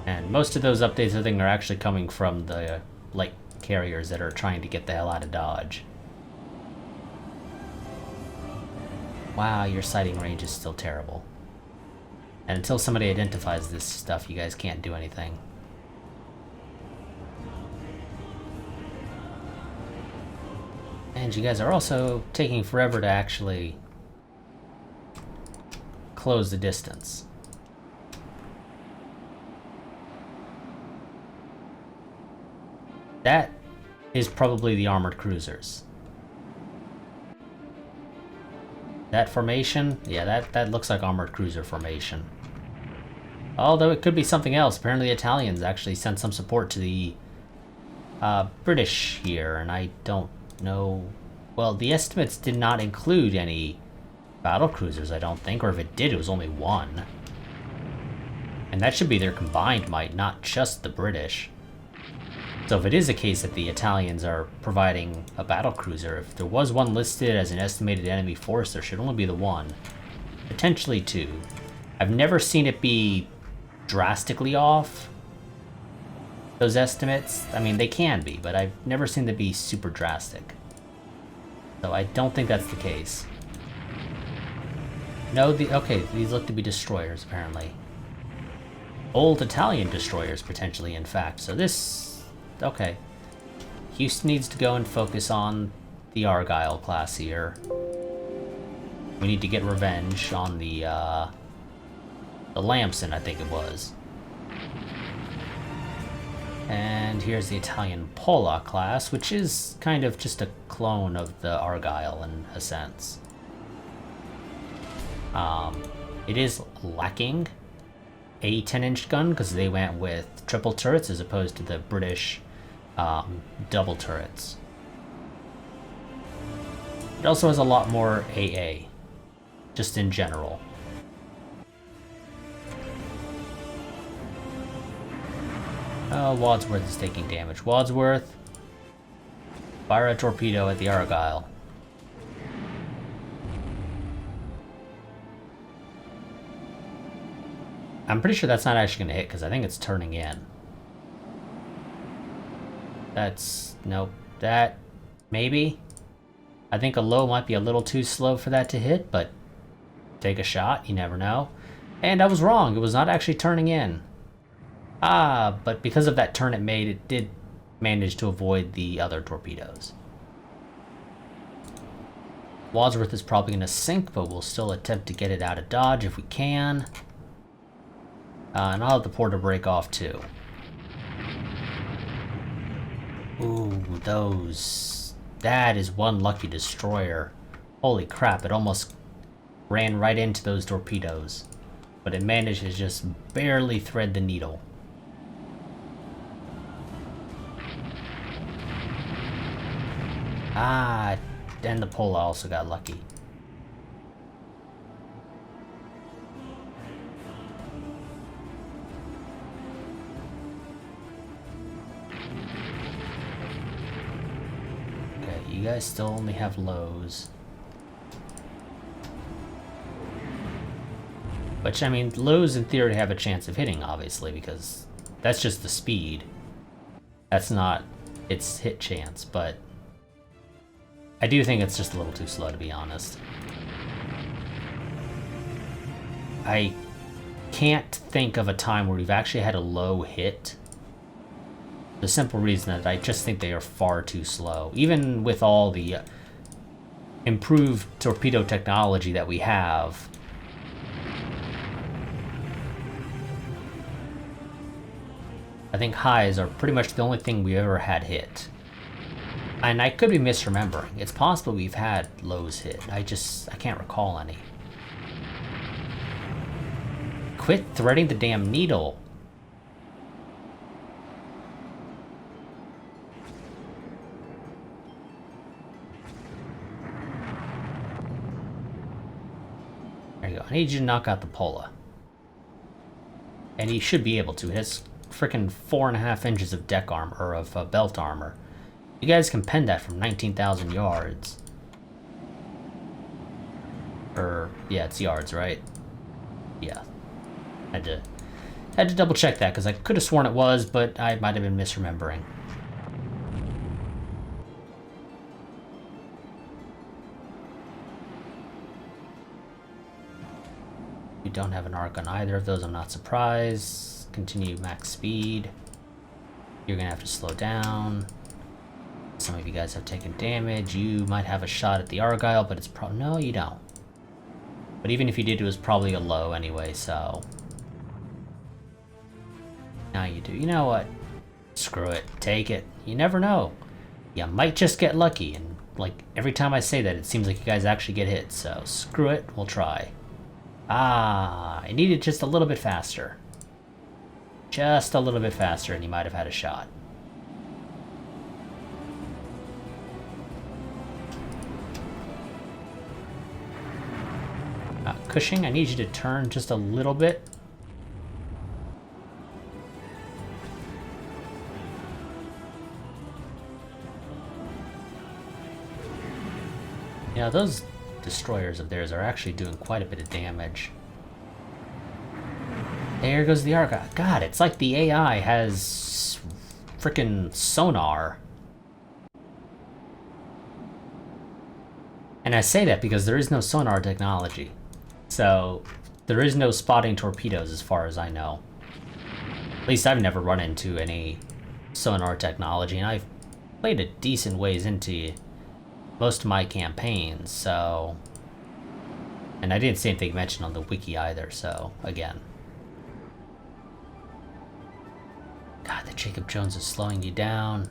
And most of those updates, I think, are actually coming from the light carriers that are trying to get the hell out of Dodge. Wow, your sighting range is still terrible. And until somebody identifies this stuff, you guys can't do anything. And you guys are also taking forever to actually close the distance. That is probably the armored cruisers. That formation? Yeah, that looks like armored cruiser formation. Although it could be something else. Apparently the Italians actually sent some support to the British here, and I don't know... Well, the estimates did not include any battle cruisers, I don't think, or if it did, it was only one. And that should be their combined might, not just the British. So if it is a case that the Italians are providing a battle cruiser, if there was one listed as an estimated enemy force, there should only be the one. Potentially two. I've never seen it be drastically off, those estimates. I mean, they can be, but I've never seen them be super drastic. So I don't think that's the case. No, okay, these look to be destroyers, apparently. Old Italian destroyers, potentially, in fact. So this... okay. Houston needs to go and focus on the Argyle class here. We need to get revenge on the Lamson, I think it was. And here's the Italian Pola class, which is kind of just a clone of the Argyle in a sense. It is lacking a 10-inch gun because they went with triple turrets as opposed to the British double turrets. It also has a lot more AA, just in general. Oh, Wadsworth is taking damage. Wadsworth, fire a torpedo at the Argyle. I'm pretty sure that's not actually going to hit because I think it's turning in. That's... nope. That... maybe? I think a low might be a little too slow for that to hit, but take a shot, you never know. And I was wrong, it was not actually turning in. Ah, but because of that turn it made, it did manage to avoid the other torpedoes. Wadsworth is probably going to sink, but we'll still attempt to get it out of dodge if we can. And I'll have the porter break off too. Ooh, those... that is one lucky destroyer. Holy crap, it almost ran right into those torpedoes. But it managed to just barely thread the needle. Ah, and the Pola also got lucky. Okay, you guys still only have lows. Which, I mean, lows in theory have a chance of hitting, obviously, because that's just the speed. That's not its hit chance, but I do think it's just a little too slow, to be honest. I can't think of a time where we've actually had a low hit. The simple reason that I just think they are far too slow. Even with all the improved torpedo technology that we have, I think highs are pretty much the only thing we ever had hit. And I could be misremembering. It's possible we've had lows hit. I can't recall any. Quit threading the damn needle. There you go. I need you to knock out the Pola. And he should be able to. It has frickin' 4.5 inches of deck armor, or of belt armor. You guys can pen that from 19,000 yards. Or, yeah, it's yards, right? Yeah. Had to double check that, because I could have sworn it was, but I might have been misremembering. You don't have an arc on either of those, I'm not surprised. Continue max speed. You're gonna have to slow down. Some of you guys have taken damage. You might have a shot at the Argyle, but it's probably... no, you don't. But even if you did, it was probably a low anyway, so... now you do. You know what? Screw it. Take it. You never know. You might just get lucky, and like every time I say that, it seems like you guys actually get hit, so screw it, we'll try. Ah, I needed just a little bit faster. Just a little bit faster, and you might have had a shot. Cushing, I need you to turn just a little bit. Yeah, those destroyers of theirs are actually doing quite a bit of damage. There goes the Argo. God, it's like the AI has frickin' sonar. And I say that because there is no sonar technology. So, there is no spotting torpedoes as far as I know. At least I've never run into any sonar technology, and I've played a decent ways into most of my campaigns, so... And I didn't see anything mentioned on the wiki either, so, again. God, the Jacob Jones is slowing you down.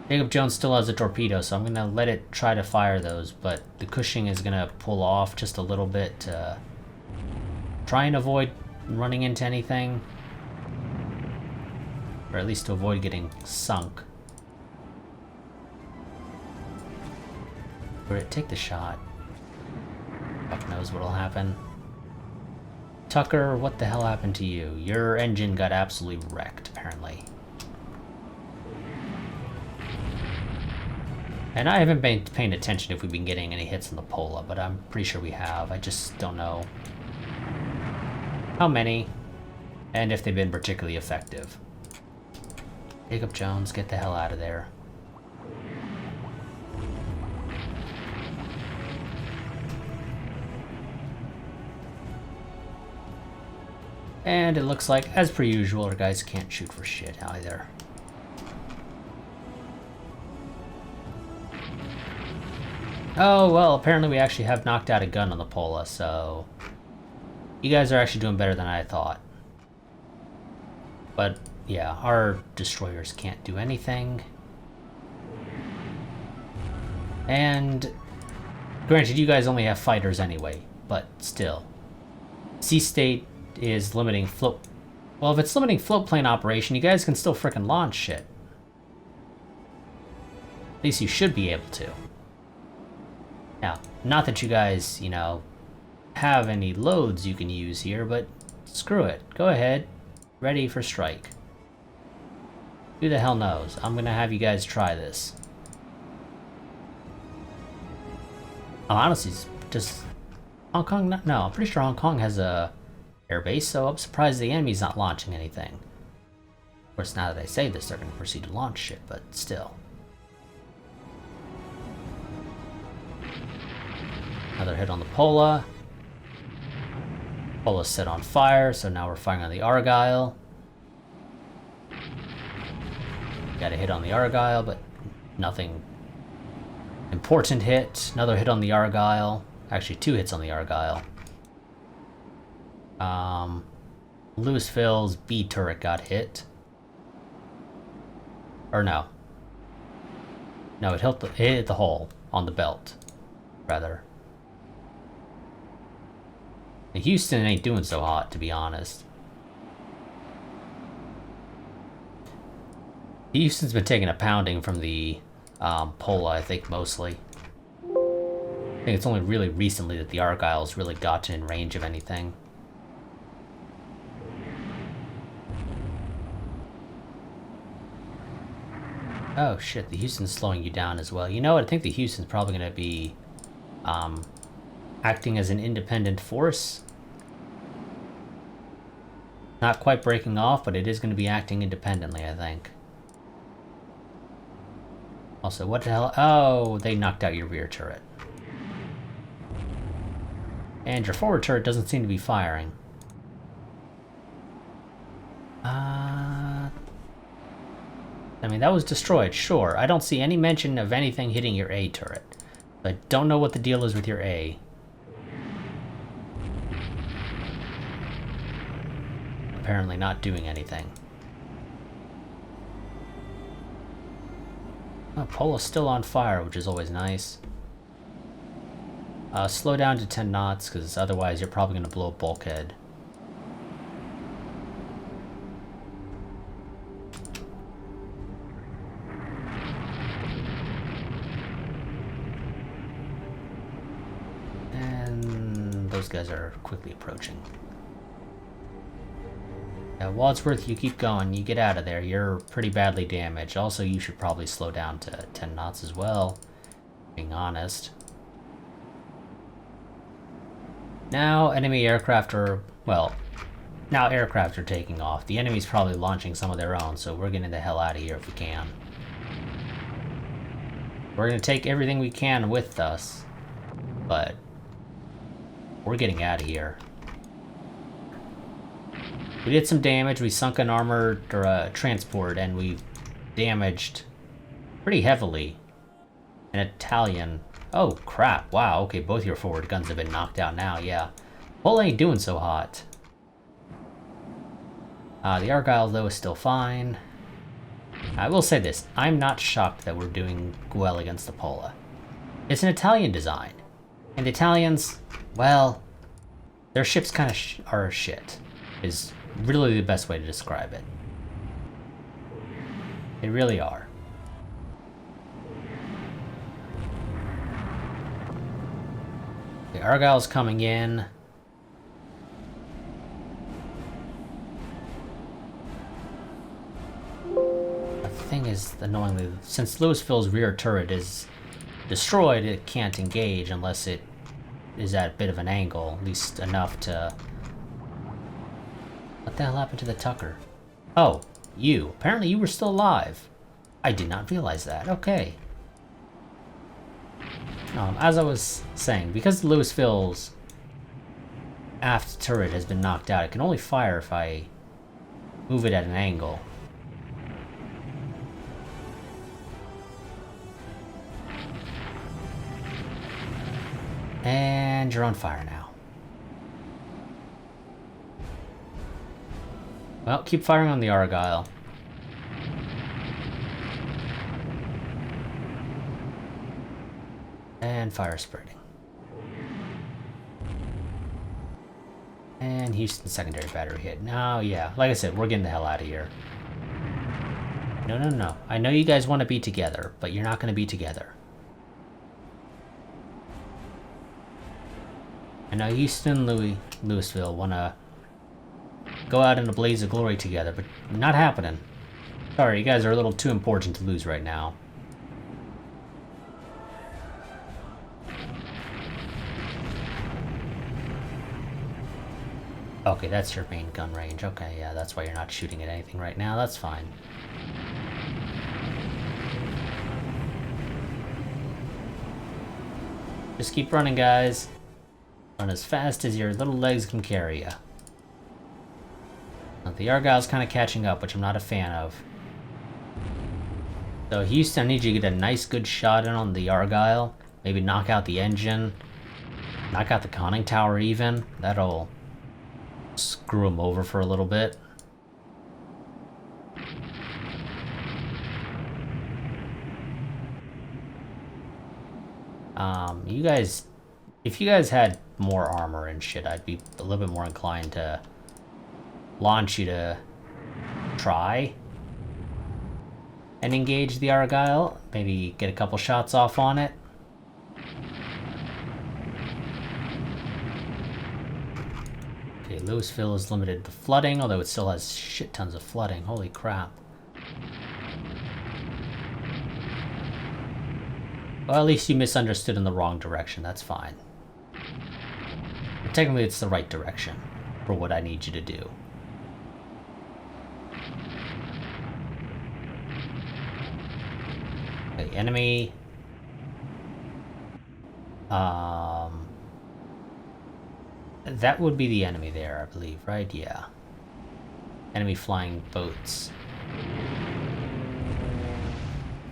Jacob Jones still has a torpedo, so I'm gonna let it try to fire those, but the Cushing is gonna pull off just a little bit to try and avoid running into anything. Or at least to avoid getting sunk. Take the shot. Fuck knows what'll happen. Tucker, what the hell happened to you? Your engine got absolutely wrecked, apparently. And I haven't been paying attention if we've been getting any hits on the Pola, but I'm pretty sure we have. I just don't know how many, and if they've been particularly effective. Jacob Jones, get the hell out of there. And it looks like, as per usual, our guys can't shoot for shit either. Oh, well, apparently we actually have knocked out a gun on the Pola, so... You guys are actually doing better than I thought. But, yeah, our destroyers can't do anything. And... Granted, you guys only have fighters anyway, but still. Sea State is limiting float... Well, if it's limiting float plane operation, you guys can still frickin' launch shit. At least you should be able to. Now, not that you guys, you know, have any loads you can use here, but screw it. Go ahead. Ready for strike. Who the hell knows? I'm gonna have you guys try this. Honestly, just... Hong Kong... No, I'm pretty sure Hong Kong has a airbase, so I'm surprised the enemy's not launching anything. Of course, now that I say this, they're gonna proceed to launch shit, but still. Another hit on the Pola. Pola's set on fire, so now we're firing on the Argyle. Got a hit on the Argyle, but nothing important hit. Another hit on the Argyle. Actually, 2 hits on the Argyle. Louisville's B turret got hit. Or no. No, it hit the hull on the belt, rather. Houston ain't doing so hot, to be honest. Houston's been taking a pounding from the Pola, I think, mostly. I think it's only really recently that the Argyle's really gotten in range of anything. Oh shit, the Houston's slowing you down as well. You know what, I think the Houston's probably going to be acting as an independent force. Not quite breaking off, but it is going to be acting independently, I think. Also, what the hell? Oh, they knocked out your rear turret. And your forward turret doesn't seem to be firing. I mean, that was destroyed, sure. I don't see any mention of anything hitting your A turret. I don't know what the deal is with your A. Apparently not doing anything. Oh, Pola's still on fire, which is always nice. Slow down to 10 knots, because otherwise you're probably going to blow a bulkhead. And those guys are quickly approaching. Wadsworth, you keep going. You get out of there. You're pretty badly damaged. Also, you should probably slow down to 10 knots as well, being honest. Now, enemy aircraft are, well, now aircraft are taking off. The enemy's probably launching some of their own, so we're getting the hell out of here if we can. We're going to take everything we can with us, but we're getting out of here. We did some damage. We sunk an armored transport, and we damaged pretty heavily an Italian. Oh, crap. Wow, okay, both your forward guns have been knocked out now, yeah. Pola ain't doing so hot. The Argyle, though, is still fine. I will say this. I'm not shocked that we're doing well against the Pola. It's an Italian design. And the Italians, well, their ships kind of are shit. Is really the best way to describe it. They really are. The Argyle's coming in. The thing is, annoyingly, since Louisville's rear turret is destroyed, it can't engage unless it is at a bit of an angle, at least enough to... What the hell happened to the Tucker? Oh, you. Apparently you were still alive. I did not realize that. Okay. As I was saying, because Louisville's aft turret has been knocked out, it can only fire if I move it at an angle. And you're on fire now. Well, keep firing on the Argyle. And fire spreading. And Houston secondary battery hit. Now, yeah, like I said, we're getting the hell out of here. No, no, no. I know you guys want to be together, but you're not going to be together. I know Houston and Louisville want to go out in a blaze of glory together, but not happening. Sorry, you guys are a little too important to lose right now. Okay, that's your main gun range. Okay, yeah, that's why you're not shooting at anything right now. That's fine. Just keep running, guys. Run as fast as your little legs can carry you. Now, the Argyle's kind of catching up, which I'm not a fan of. So Houston, I need you to get a nice good shot in on the Argyle. Maybe knock out the engine. Knock out the conning tower even. That'll screw him over for a little bit. You guys, if you guys had more armor and shit, I'd be a little bit more inclined to launch you to try and engage the Argyle. Maybe get a couple shots off on it. Okay, Louisville is limited to flooding, although it still has shit tons of flooding. Holy crap. Well, at least you misunderstood in the wrong direction. That's fine. But technically, it's the right direction for what I need you to do. Okay, enemy. That would be the enemy there, I believe, right? Yeah. Enemy flying boats.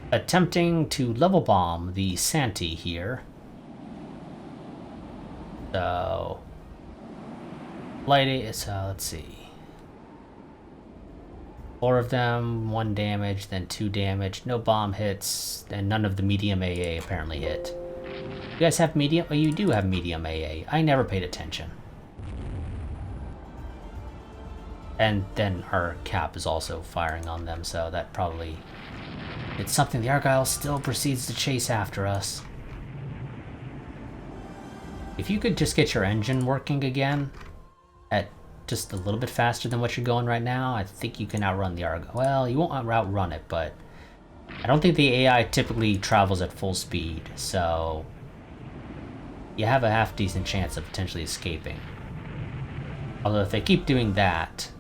Attempting to level bomb the Santee here. So, let's see. 4 of them, 1 damage, then 2 damage, no bomb hits, and none of the medium AA apparently hit. You guys have medium? Oh, you do have medium AA. I never paid attention. And then our cap is also firing on them, so that probably... It's something the Argyle still proceeds to chase after us. If you could just get your engine working again, at just a little bit faster than what you're going right now, I think you can outrun the Argyle. Well, you won't outrun it, but... I don't think the AI typically travels at full speed, so... You have a half-decent chance of potentially escaping. Although if they keep doing that...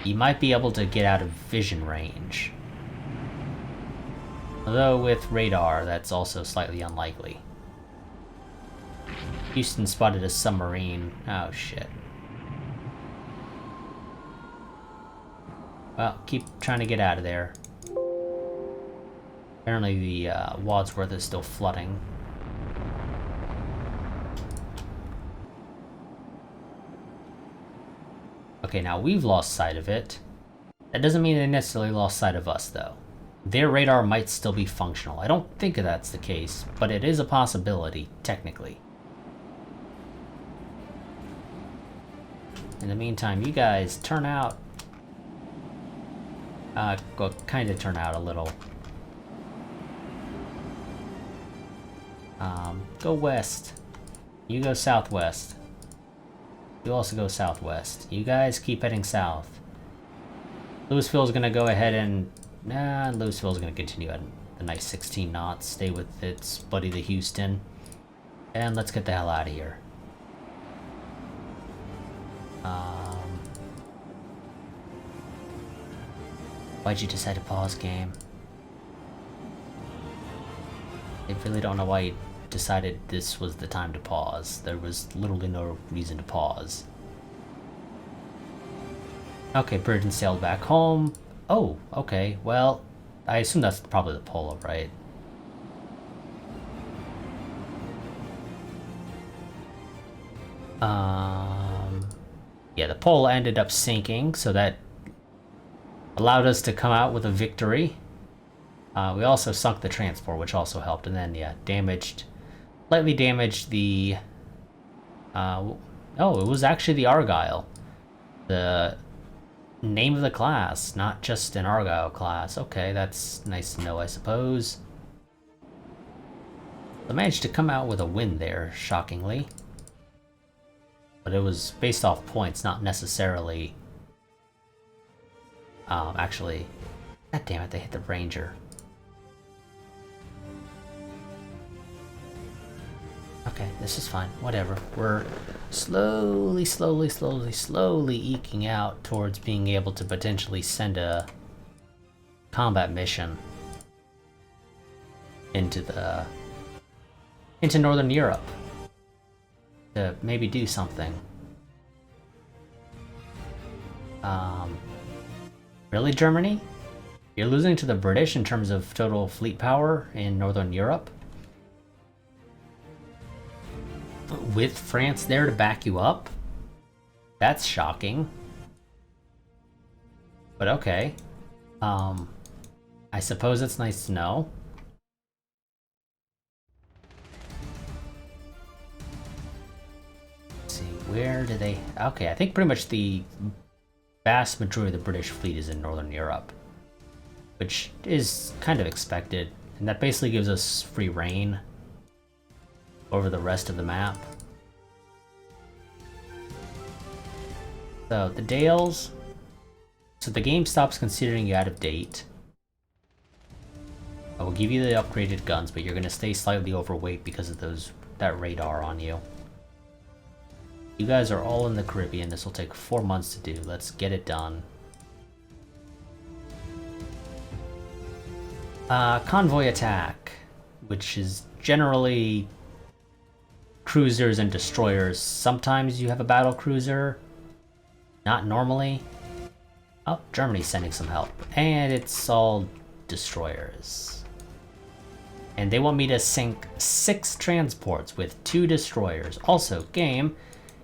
You might be able to get out of vision range. Although with radar, that's also slightly unlikely. Houston spotted a submarine. Oh shit. Well, keep trying to get out of there. Apparently the Wadsworth is still flooding. Okay, now we've lost sight of it. That doesn't mean they necessarily lost sight of us, though. Their radar might still be functional. I don't think that's the case, but it is a possibility, technically. In the meantime, you guys turn out. Go kind of turn out a little. Go west. You go southwest. You also go southwest. You guys keep heading south. Louisville's gonna go ahead and... Nah, Louisville's gonna continue at a nice 16 knots. Stay with its buddy the Houston. And let's get the hell out of here. Why'd you decide to pause, game? I really don't know why you decided this was the time to pause. There was literally no reason to pause. Okay, Burton sailed back home. Oh, okay, well, I assume that's probably the Polo, right? Yeah, the Polo ended up sinking, so that allowed us to come out with a victory. We also sunk the transport, which also helped, and then, yeah, lightly damaged the... oh, it was actually the Argyle. The name of the class, not just an Argyle class. Okay, that's nice to know, I suppose. I managed to come out with a win there, shockingly. But it was based off points, not necessarily... actually... God damn it, they hit the Ranger. Okay, this is fine. Whatever. We're slowly eking out towards being able to potentially send a combat mission into Northern Europe to maybe do something. Really, Germany? You're losing to the British in terms of total fleet power in Northern Europe? With France there to back you up? That's shocking. But okay. I suppose it's nice to know. Let's see, where do they... Okay, I think pretty much the vast majority of the British fleet is in Northern Europe. Which is kind of expected. And that basically gives us free reign over the rest of the map. So, the Dales... So the game stops considering you out of date. I will give you the upgraded guns, but you're going to stay slightly overweight because of that radar on you. You guys are all in the Caribbean. This will take 4 months to do. Let's get it done. Convoy Attack, which is generally cruisers and destroyers. Sometimes you have a battle cruiser, not normally. Oh, Germany's sending some help, and it's all destroyers. And they want me to sink 6 transports with 2 destroyers. Also, game,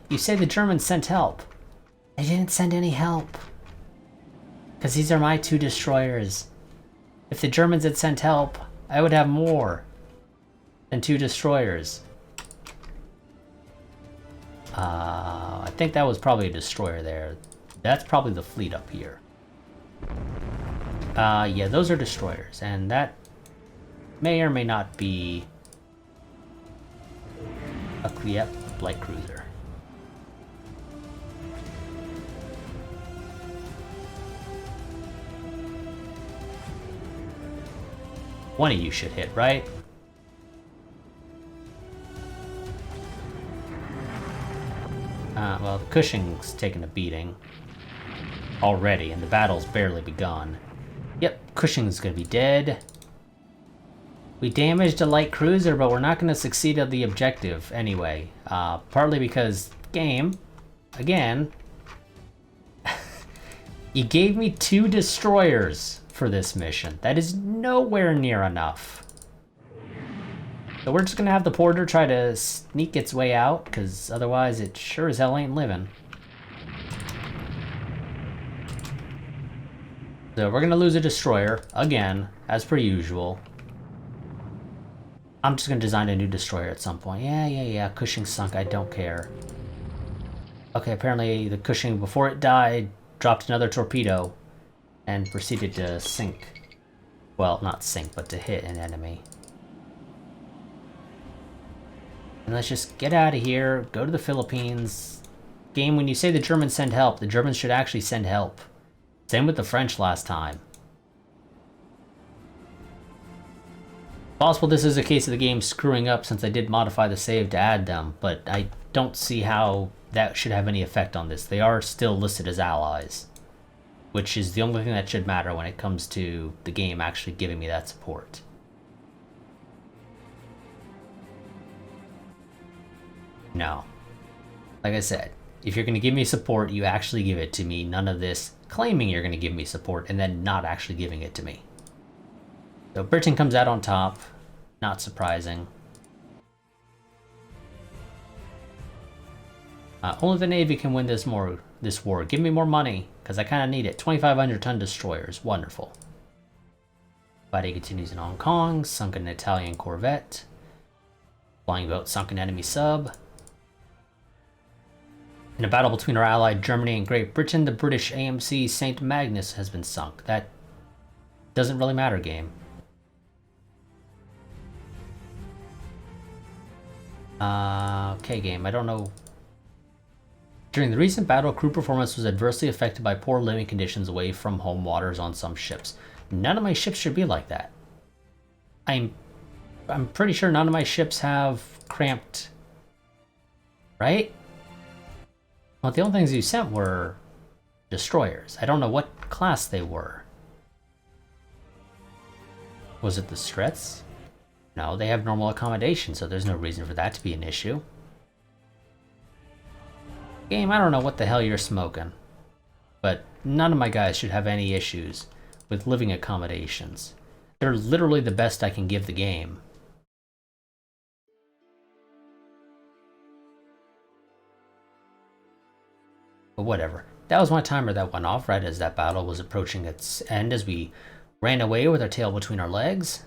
you say the Germans sent help. They didn't send any help. Because these are my 2 destroyers. If the Germans had sent help, I would have more than 2 destroyers. I think that was probably a destroyer there. That's probably the fleet up here. Yeah, those are destroyers, and that may or may not be a light cruiser. One of you should hit, right? Well, Cushing's taken a beating already, and the battle's barely begun. Yep, Cushing's gonna be dead. We damaged a light cruiser, but we're not gonna succeed at the objective anyway. Partly because, game, again, you gave me 2 destroyers for this mission. That is nowhere near enough. So we're just gonna have the Porter try to sneak its way out, because otherwise it sure as hell ain't living. So we're gonna lose a destroyer, again, as per usual. I'm just gonna design a new destroyer at some point. Yeah, Cushing sunk, I don't care. Okay, apparently the Cushing, before it died, dropped another torpedo and proceeded to sink. Well, not sink, but to hit an enemy. And let's just get out of here, go to the Philippines. Game, when you say the Germans send help, the Germans should actually send help. Same with the French last time. Possible this is a case of the game screwing up since I did modify the save to add them, but I don't see how that should have any effect on this. They are still listed as allies, which is the only thing that should matter when it comes to the game actually giving me that support. No. Like I said, if you're going to give me support, you actually give it to me. None of this claiming you're going to give me support and then not actually giving it to me. So Britain comes out on top. Not surprising. Only the Navy can win this war. Give me more money, because I kind of need it. 2,500-ton destroyers. Wonderful. Fighting continues in Hong Kong. Sunk an Italian corvette. Flying boat sunk an enemy sub. In a battle between our allied Germany and Great Britain, the British AMC St. Magnus has been sunk. That doesn't really matter, game. Okay, game, I don't know. During the recent battle, crew performance was adversely affected by poor living conditions away from home waters on some ships. None of my ships should be like that. I'm pretty sure none of my ships have cramped... Right? Well, the only things you sent were destroyers. I don't know what class they were. Was it the Strets? No, they have normal accommodation, so there's no reason for that to be an issue. Game, I don't know what the hell you're smoking, but none of my guys should have any issues with living accommodations. They're literally the best I can give the game. But whatever. That was my timer that went off right as that battle was approaching its end as we ran away with our tail between our legs.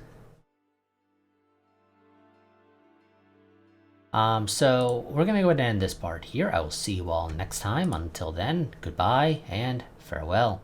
So we're gonna go ahead and end this part here. I will see you all next time. Until then, goodbye and farewell.